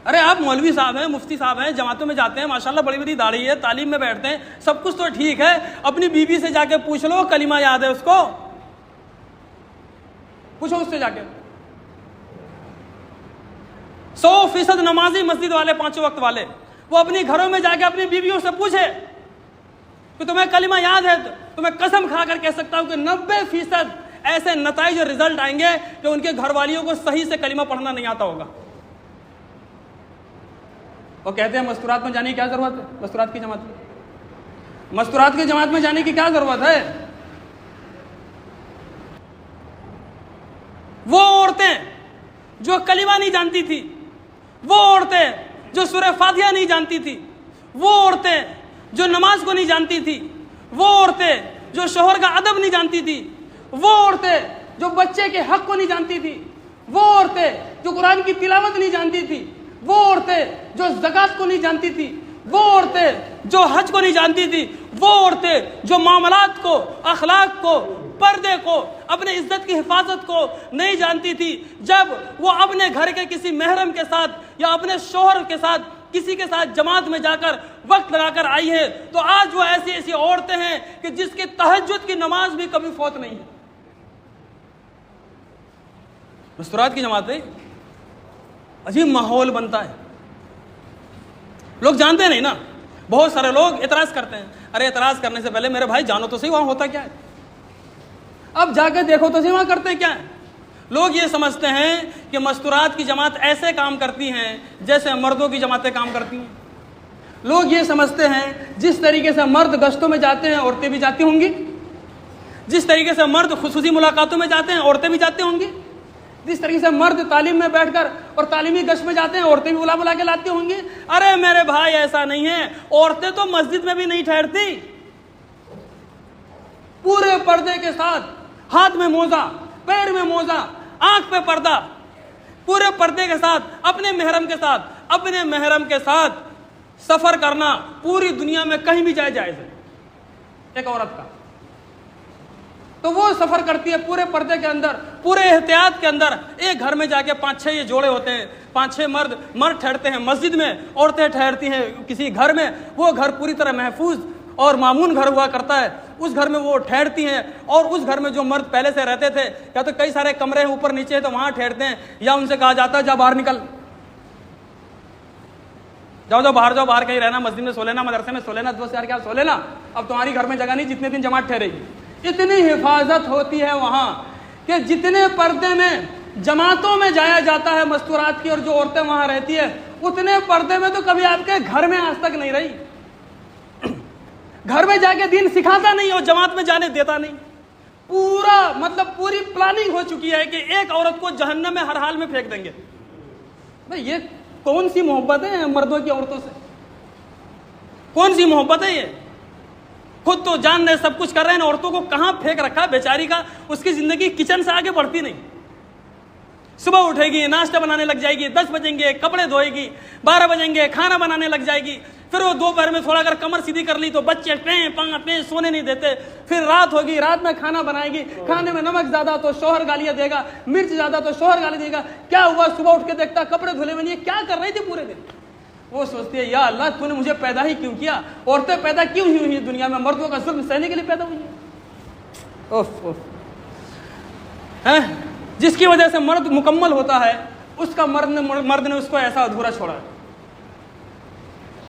अरे आप मौलवी साहब हैं, मुफ्ती साहब हैं, जमातों में जाते हैं, माशाल्लाह बड़ी बड़ी दाढ़ी है, तालीम में बैठते हैं, सब कुछ तो ठीक है। अपनी बीवी से जाके पूछ लो कलिमा याद है उसको, पूछो उससे जाके। 100% नमाजी मस्जिद वाले, 5 वक्त वाले, वो अपनी घरों में जाके अपनी बीवियों से पूछे कि तुम्हें कलिमा याद है, तो मैं कसम खाकर कह सकता हूं कि 90% ऐसे नताइज और रिजल्ट आएंगे कि उनके घर वालियों को सही से कलिमा पढ़ना नहीं आता होगा। वो कहते हैं मस्तूरात में जाने की क्या जरूरत है, मस्तूरात की जमात में, मस्तूरात की जमात में जाने की क्या जरूरत है। वो औरतें जो कलिमा नहीं जानती थी, वो औरतें जो सूरह फातिहा नहीं जानती थी, वो औरतें जो नमाज को नहीं जानती थी, वो औरतें जो शोहर का अदब नहीं जानती थी, वो औरतें जो बच्चे के हक को नहीं जानती थी, वो औरतें जो कुरान की तिलावत नहीं जानती थी, वो औरतें जो ज़कात को नहीं जानती थी, वो औरतें जो हज को नहीं जानती थी, वो औरतें जो मामलात को, अखलाक को, पर्दे को, अपने इज्जत की हिफाजत को नहीं जानती थी, जब वो अपने घर के किसी महरम के साथ या अपने शोहर के साथ किसी के साथ जमात में जाकर वक्त लगाकर आई है, तो आज वो ऐसी ऐसी औरतें हैं कि जिसकी तहज्जुद की नमाज भी कभी फौत नहीं है। मस्तूरात की जमात है, अजीब माहौल बनता है। लोग जानते नहीं ना, बहुत सारे लोग एतराज करते हैं। अरे एतराज करने से पहले मेरे भाई जानो तो सही वहां होता क्या है, अब जाके देखो तो सही वहां करते क्या है। लोग ये समझते हैं कि मस्तूरात की जमात ऐसे काम करती हैं जैसे मर्दों की जमातें काम करती हैं। लोग ये समझते हैं जिस तरीके से मर्द गश्तों में जाते हैं औरतें भी जाती होंगी, जिस तरीके से मर्द खुसूसी मुलाकातों में जाते हैं औरतें भी जाती होंगी, जिस तरीके से मर्द तालीम में बैठकर और तालीमी गश्त में जाते हैं औरतें भी बुला बुला के लाती होंगी। अरे मेरे भाई ऐसा नहीं है, औरतें तो मस्जिद में भी नहीं ठहरती, पूरे पर्दे के साथ, हाथ में मोजा, पैर में मोजा, आंख पे पर्दा, पूरे पर्दे के साथ, अपने महरम के साथ सफर करना पूरी दुनिया में कहीं भी जायज है एक औरत का। तो वो सफर करती है पूरे पर्दे के अंदर, पूरे एहतियात के अंदर। एक घर में जाके 5-6 ये जोड़े होते हैं, 5-6 मर्द ठहरते हैं मस्जिद में, औरतें ठहरती हैं किसी घर में। वो घर पूरी तरह महफूज और मामून घर हुआ करता है, उस घर में वो ठहरती हैं। और उस घर में जो मर्द पहले से रहते थे, या तो कई सारे कमरे ऊपर नीचे तो वहां ठहरते हैं, या उनसे कहा जाता है जा बाहर निकल, जाओ बाहर कहीं रहना, मस्जिद में सो लेना, मदरसे में सो लेना, दोस्त यार क्या सो लेना, अब तुम्हारी घर में जगह नहीं जितने दिन जमात ठहरेगी। इतनी हिफाजत होती है वहां कि जितने पर्दे में जमातों में जाया जाता है मस्तूरात की और जो औरतें वहां रहती है, उतने पर्दे में तो कभी आपके घर में आज तक नहीं रही। घर में जाके दीन सिखाता नहीं और जमात में जाने देता नहीं। पूरा मतलब पूरी प्लानिंग हो चुकी है कि एक औरत को जहन्नम में हर हाल में फेंक देंगे। भाई ये कौन सी मोहब्बत है मर्दों की औरतों से, कौन सी मोहब्बत है ये। खुद तो जान रहे सब कुछ कर रहे हैं, औरतों को कहां फेंक रखा बेचारी का। उसकी जिंदगी किचन से आगे बढ़ती नहीं। सुबह उठेगी, नाश्ता बनाने लग जाएगी, 10 बजेंगे कपड़े धोएगी, 12 बजेंगे खाना बनाने लग जाएगी, फिर वो दोपहर में थोड़ा अगर कमर सीधी कर ली तो बच्चे पे सोने नहीं देते, फिर रात होगी, रात में खाना बनाएगी, खाने में नमक ज्यादा तो शोहर गालियां देगा, मिर्च ज्यादा तो शोहर गाली देगा। क्या हुआ, सुबह उठ के देखता कपड़े धुले में नहीं, क्या कर रही थी पूरे दिन। वो सोचती है या अल्लाह तूने मुझे पैदा ही क्यों किया, औरतें पैदा क्यों हुई हैं दुनिया में, मर्दों का जुल्म सहने के लिए पैदा हुई है। ओफ हैं जिसकी वजह से मर्द मुकम्मल होता है, उसका मर्द ने उसको ऐसा अधूरा छोड़ा है।